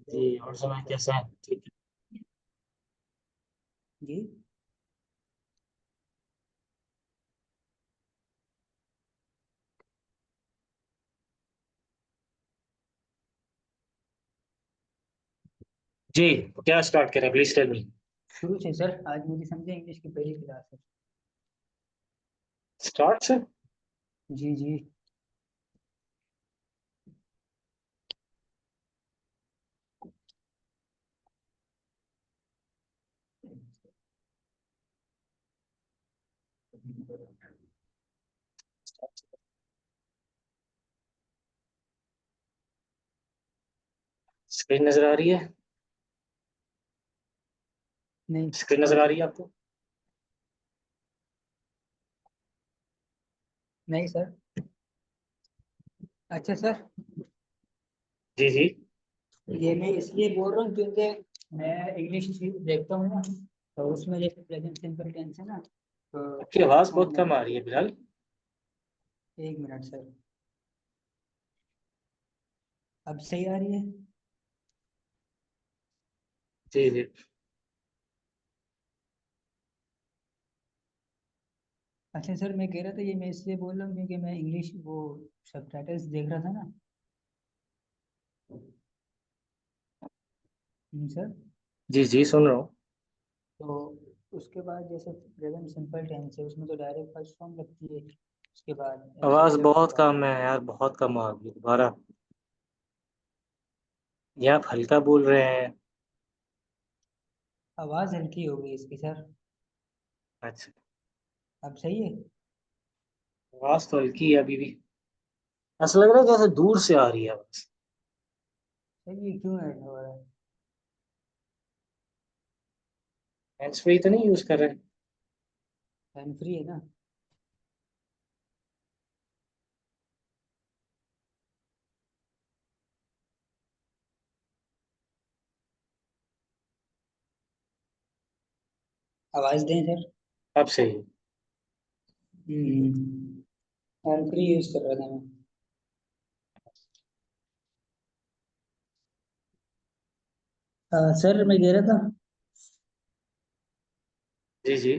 जी, और समय कैसे हैं? ठीक है। जी। जी, क्या स्टार्ट करें? Please tell me. शुरू से सर, आज मेरी समझे इंग्लिश की पहली क्लास है। स्टार्ट से। जी जी। स्क्रीन नजर आ रही है? नहीं। स्क्रीन नजर आ रही है आपको? नहीं सर। अच्छा सर, जी जी। ये मैं इसलिए बोल रहा हूँ क्योंकि मैं इंग्लिश देखता हूँ ना, तो उसमें जैसे प्रेजेंट सिंपल टेंस है ना, तो आपकी आवाज फर्स्ट बहुत फॉर्म कम आ लगता रही है बिलाल। है। एक मिनट सर, अब सही आ रही है? जी जी। अच्छा सर, मैं कह रहा था ये मैं इसलिए बोल रहा हूँ क्योंकि मैं इंग्लिश वो सबटाइटल्स देख रहा था ना। सर, जी जी, सुन रहा हूँ। तो उसके बाद जैसे प्रेजेंट सिंपल टेंस है, उसमें तो डायरेक्ट फर्स्ट फॉर्म लगती है। उसके बाद आवाज सब्जेक्ट के बहुत बाद कम है यार, बहुत कम आ रही है दोबारा। ये आप हल्का बोल रहे हैं? आवाज़ हल्की हो गई इसकी सर। अच्छा। अब सही है? आवाज तो हल्की है अभी भी। ऐसा लग रहा है जैसे दूर से आ रही है आवाज। सर ये क्यों ऐसा हो रहा है? हैंड्स फ्री तो नहीं यूज कर रहे? हैंड फ्री है ना? आवाज़ दें सर? अब सही है। हैंड फ्री यूज़ कर रहा था मैं। सर मैं कह रहा था, जी जी।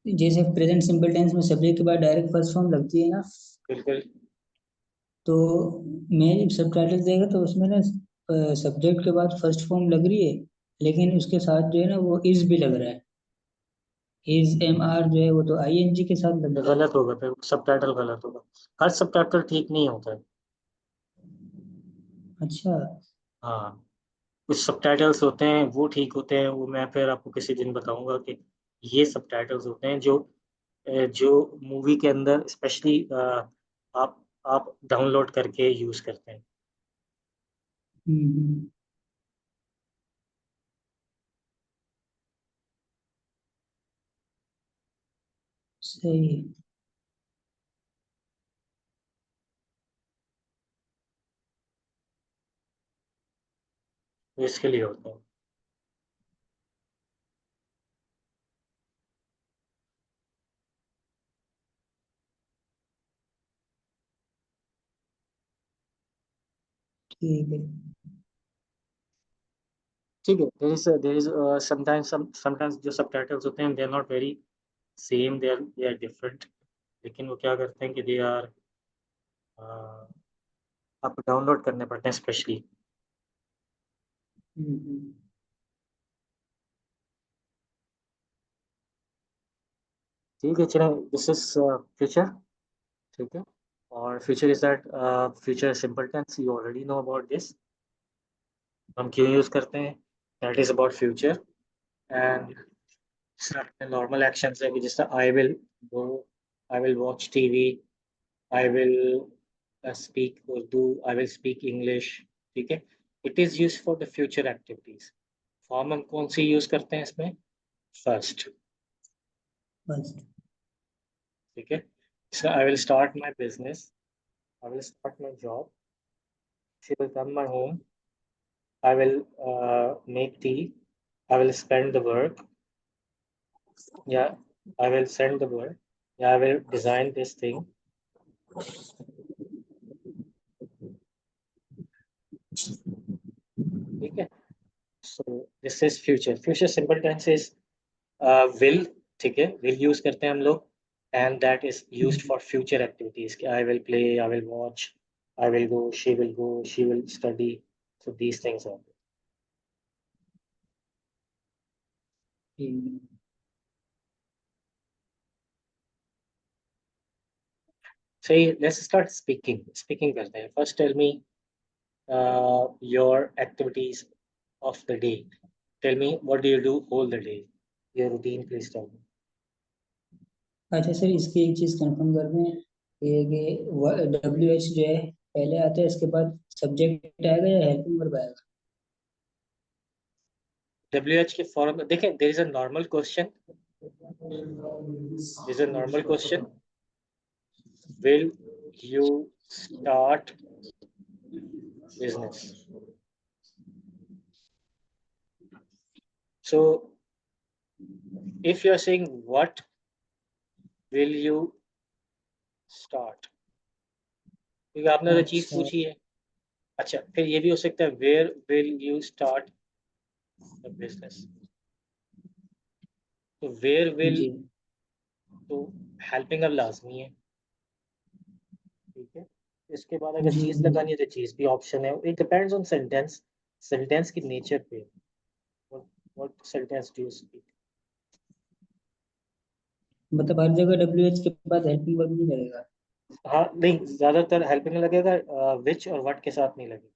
जैसे प्रेजेंट सिंपल टेंस में सब्जेक्ट के बाद डायरेक्ट फर्स्ट फॉर्म लगती है ना, बिल्कुल। तो मैं जब सब टाइटल देखा तो उसमें ना सब्जेक्ट के बाद फर्स्ट फॉर्म लग रही है, लेकिन उसके साथ जो है ना वो इज भी लग रहा है। इज एम आर जो है वो तो आई एन जी के साथ ये लगता है। गलत होगा, फिर सबटाइटल गलत होगा। हर सबटाइटल ठीक नहीं होता है। अच्छा। हाँ, कुछ सबटाइटल्स होते हैं वो ठीक होते हैं, वो मैं फिर आपको किसी दिन बताऊंगा कि ये सबटाइटल्स होते हैं जो जो मूवी के अंदर स्पेशली आप आप डाउनलोड करके यूज करते हैं। हम्म। सही है। तो इसके लिए होते हैं। ठीक है। ठीक है। देर इज समटाइम्स जो सबटाइटल्स होते हैं they are not very same, they are different. लेकिन वो क्या करते हैं कि दे आर आपको डाउनलोड करने पड़ते हैं स्पेशली। हम्म। ठीक है, चलें। This is future. ठीक है। और future is that future simple tense, you already know about this. हम क्यों यूज करते हैं? That is about future. And normal actions है कि जैसे I will go, I will watch TV, I will speak Urdu, I will speak English. ठीक है। It is use for the future activities. Form हम कौन सी यूज करते हैं इसमें? फर्स्ट। बस। ठीक है। So I will start my business, I will start my job, she will come my home, I will make tea. I will spend the work. Yeah, I will send the work. Yeah, I will design this thing. ठीक है। So this is future. Future simple tense is will, ठीक है, will use करते हैं हम लोग, and that is used for future activities. I will play, I will watch, I will go, she will study. So these things are. सही, let's start speaking. Speaking करते हैं। First tell me your activities of the day. Tell me, what do you do all the day? Your routine, please tell me. अच्छा sir, इसकी एक चीज confirm कर दें, ये कि WH जो है पहले आता है, इसके बाद सब्जेक्ट आएगा या हेल्पिंग वर्ब आएगा? WH के फॉर्म में देखें, there is a normal question. There is a normal question. Will you start business? So, if you are saying what will you start, क्योंकि आपने तो चीज अच्छा पूछी है। अच्छा, फिर ये भी हो सकता है where will you start the business? तो where will, जी तो हेल्पिंग अब लाजमी है, ठीक है। इसके बाद अगर जी चीज जी। लगानी है तो चीज भी ऑप्शन है। It depends on sentence, sentence की नेचर पे। What sentence do you speak? मतलब हर जगह WH के बाद हेल्पिंग वर्ब नहीं लगेगा? हाँ नहीं, ज्यादातर हेल्पिंग लगेगा, विच और व्हाट के साथ नहीं लगेगा।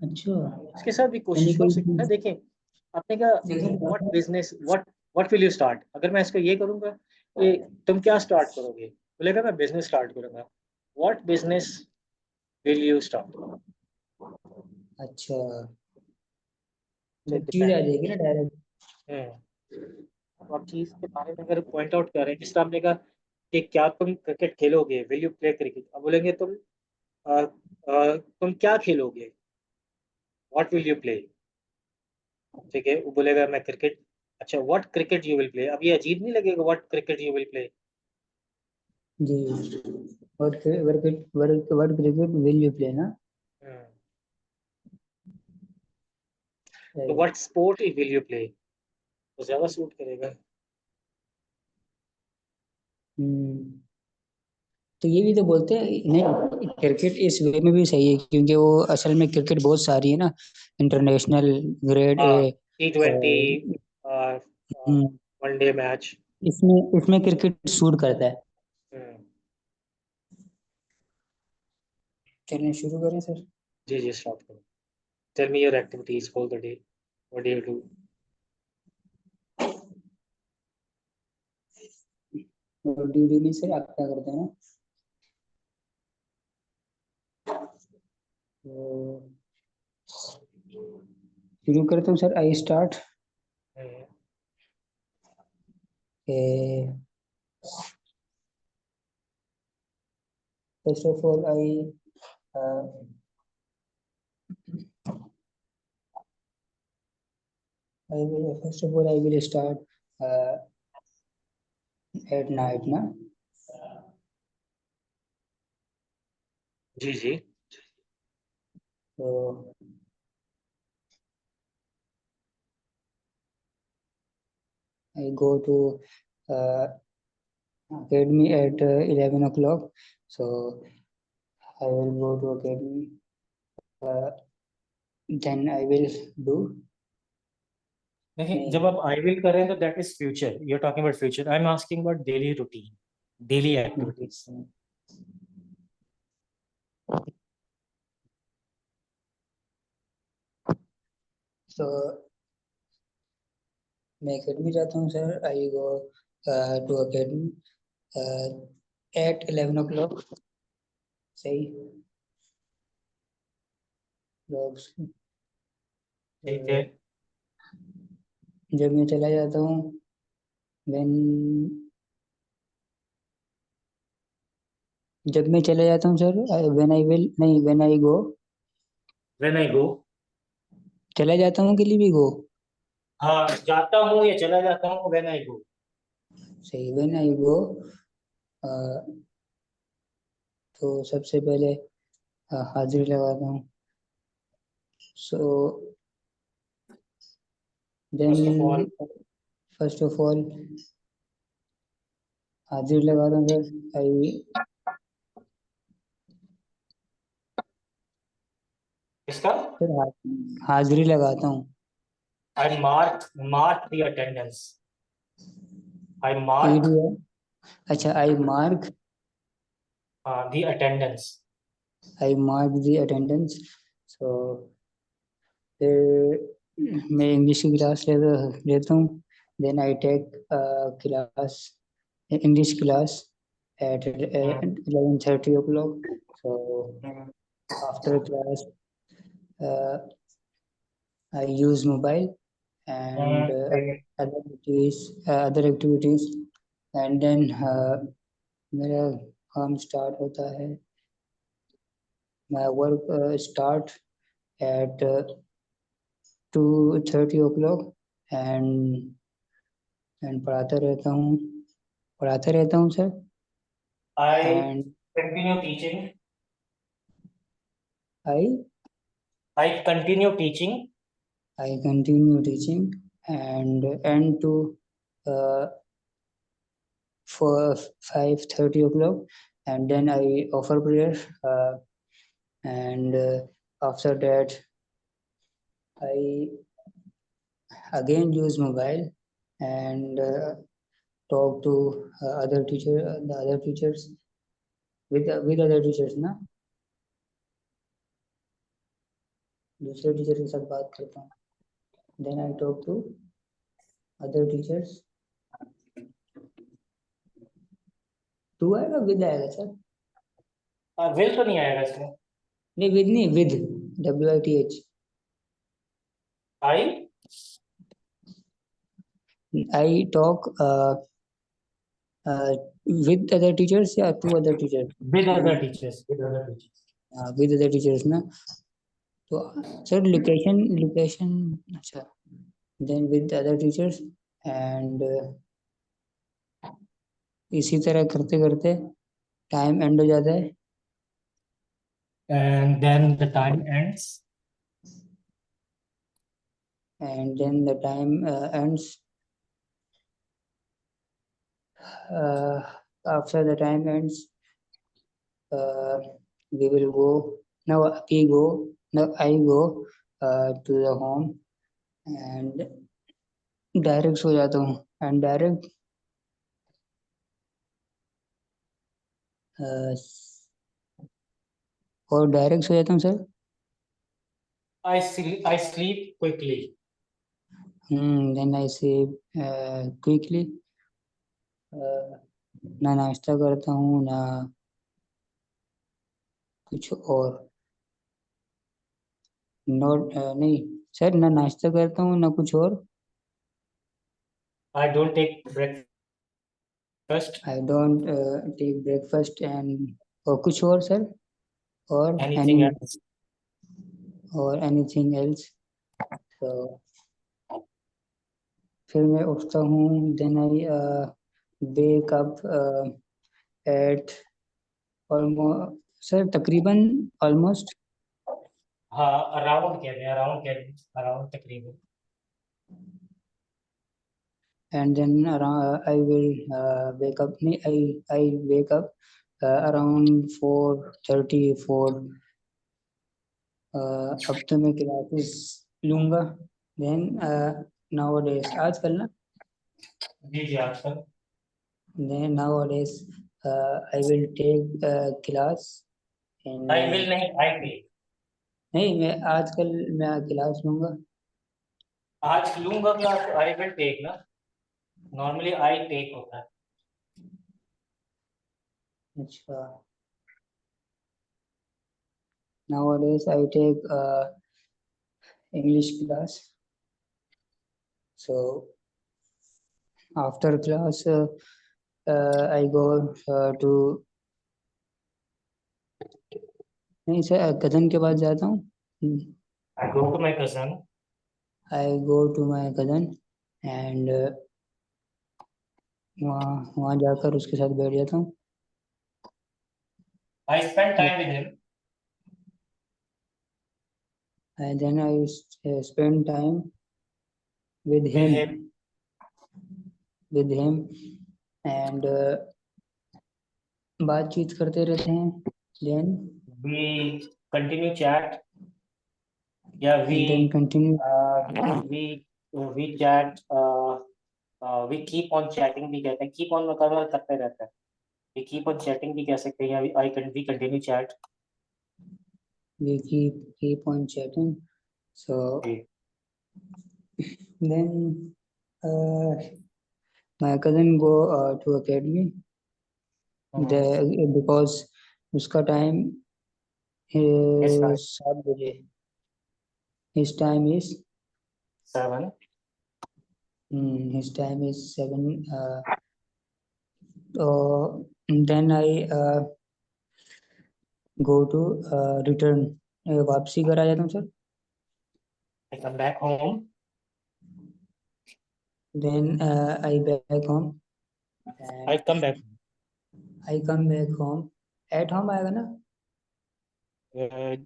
अच्छा, इसके साथ भी यानी कोशिश हो कोई सकती है ना। देखें, आपने कहा व्हाट देखिए, business, what will you start, अगर मैं इसको ये करूंगा कि तुम क्या स्टार्ट करोगे, बोलेगा मैं बिजनेस स्टार्ट करूंगा। What business will you start? अच्छा तो मतलब चीज आ डिपेंड। जाएगी ना डायरेक्ट। तो आप चीज के बारे में अगर पॉइंट आउट कर रहे हैं, जिस तरह आपने कहा कि क्या तुम क्रिकेट खेलोगे, विल यू प्ले क्रिकेट, अब बोलेंगे तुम क्या खेलोगे, व्हाट विल यू प्ले, ठीक है। वो बोलेगा मैं क्रिकेट। अच्छा, what cricket you will play, अब ये अजीब नहीं लगेगा what cricket you will play? जी, word cricket will you play ना? तो what sport will you play, तो ज्यादा सूट करेगा। हम्म, तो ये भी तो बोलते हैं नहीं, क्रिकेट इस वे में भी सही है क्योंकि वो असल में क्रिकेट बहुत सारी है ना, इंटरनेशनल, ग्रेड ए। हाँ, T20, वनडे मैच। इसमें इसमें क्रिकेट सूट करता है। चलिए शुरू करें सर। जी जी, स्टार्ट करो। Tell me your activities for the day, what do you do? और ड्यूटी में सर आप क्या करते हैं? तो शुरू करता हूँ sir, I start. First of all I I will first of all I will start at night ना। जी जी। तो I go to academy at 11 o'clock. So I will go to academy. Uh, then I will do नहीं, जब नहीं। आप I will कर रहे हैं तो that is future, you are talking about future. I am asking about daily routine, daily activities. तो मैं academy जाता हूँ sir, I go to academy at 11 o'clock। सही dogs। ठीक है। जब मैं चला जाता हूँ, when जब मैं चला जाता हूँ सर, when I will नहीं, when I go, when I go. चला जाता हूँ के लिए भी गो। हाँ, जाता हूँ या चला जाता हूँ, व्हेन आई गो। सही, when I go तो सबसे पहले हाजिरी लगाता हूँ। So then first of all हाजिर लगाता हूँ सर। आई इसका सर हाजिरी लगाता हूँ। I mark the attendance. I mark EDI अच्छा I mark the attendance. I mark the attendance. So फिर मैं इंग्लिश की क्लास लेता हूँ। Then I take class English class at 11:30 o'clock. So after class, I use mobile and other activities, and then मेरा काम start होता है। My work start at 2:30 o'clock and पढ़ाता रहता हूँ sir. I And continue teaching. I I continue teaching. I continue teaching and end to uh, for 5:30 o'clock, and then I offer prayer, and after that I again use mobile and talk to the other teachers with other teachers ना दूसरे teacher के साथ बात करता हूँ। then I talk to other teachers। To आएगा with आएगा sir? will तो नहीं आएगा इसमें। नहीं विद नहीं with WITH। I talk with other teachers या to other teachers? With other teachers. With other teachers. with other teachers ना। तो सर लोकेशन अच्छा then with other teachers and इसी तरह करते करते टाइम एंड हो जाता है। And then the time ends. And then the time ends after the time ends we will go now I go to the home and direct सो जाता हूँ एंड डायरेक्ट और डायरेक्ट सो जाता हूँ sir. I sleep quickly. then I sleep quickly। ना नाश्ता करता हूँ ना कुछ और। नोट नहीं सर ना नाश्ता करता हूँ ना कुछ और। I don't take breakfast. I don't take breakfast and और कुछ और सर और Anything else? और anything else। तो फिर मैं उठता हूँ then I wake up at almost sir तकरीबन almost हाँ अराउंड कहते हैं अराउंड तकरीबन। and then I will wake up I wake up around 4:34। अब तो मैं क्लासेस लूंगा then nowadays आजकल ना जी जी आजकल। then nowadays I will take class in I will नहीं I take। नहीं मैं आजकल मैं क्लास लूंगा। आज लूंगा क्लास I will take ना। नॉर्मली I take होता है। अच्छा nowadays I take English class। So after class I go to नहीं सर कजन के पास जाता हूँ। I go to my cousin। I go to my cousin and वहाँ जाकर उसके साथ बैठ जाता हूँ। I spend time with him। and then I spend time with with him, him. and बातचीत करते रहते हैं. Then We continue chat, या we and then continue. we we chat, we keep on chatting भी कहते हैं, keep on मतलब करते रहते हैं. We keep on chatting भी कह सकते हैं, या we continue chat. We keep on chatting. So जी. then my cousin go to academy. Because उसका टाइम His time 7 बजे. His time is 7. his time is 7. Then I go to return. वापसी कर आ जाता हूँ sir. I come back home. Then I back home. I come back. I come back home. At home आएगा ना. Uh,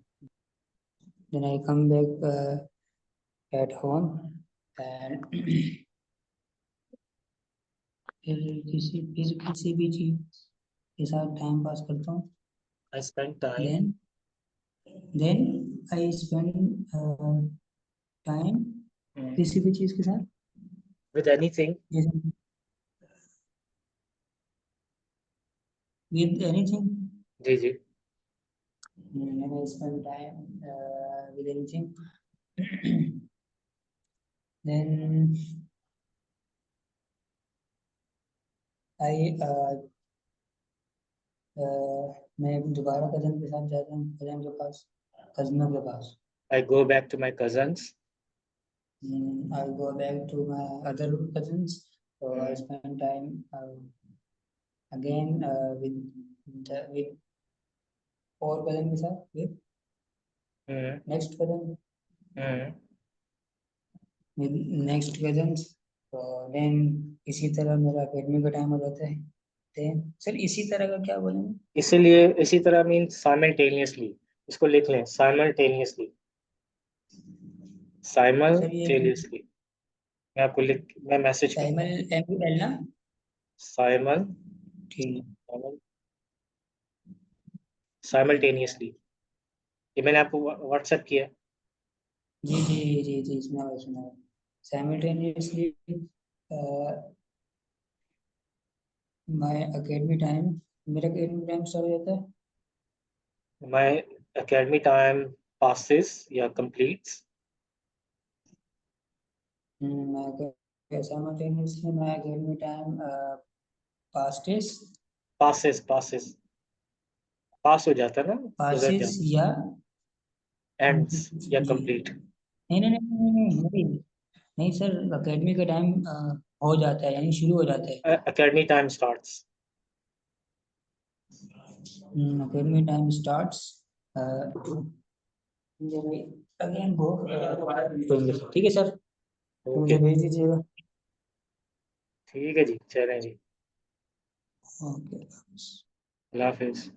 Then I come back at home and फिर किसी भी चीज के साथ टाइम पास करता हूँ. I spend time then I spend time किसी भी चीज के साथ. with anything. जैसे with anything. Ji ji. Then I spend time with anything. then I मैं दोबारा कजन के साथ जाता हूँ, कजन के पास, कजनों के पास. I go back to my cousins. I go back to my other cousins. So I spend time again with और cousin के साथ, with next cousin, with next cousins. तो then इसी तरह मेरा अकेडमी का टाइम हो जाता है. then सर इसी तरह का क्या बोलेंगे. इसीलिए इसी तरह मीन्स साइमल्टेनियसली. इसको लिख लें, साइमल्टेनियसली. सर ये साइमल्टेनियसली. मैं मैसेज करता साइमल हूँ. MUL ना. साइमल ठीक. साइमल्टेनियसली. ये मैंने आपको व्हाट्सएप किया. जी जी जी जी सुना है, सुना है. साइमल्टेनियसली माय अकेडमी टाइम, मेरा अकेडमी टाइम स्टार्ट हो जाता है. माय एकेडमी टाइम passes या completes. Simultaneously my academy time passes. passes pass हो जाता है ना, गुजर पासिस जाता. या ends या जी. complete. नहीं नहीं नहीं नहीं नहीं नहीं, नहीं सर अकेडमी का टाइम हो जाता है यानी शुरू हो जाता है. Academy time starts. Academy time starts. Again go. ठीक है सर, तो मुझे ओके. भेज दीजिएगा. ठीक है जी, चलें जी. ओके. अल्लाह हाफिज.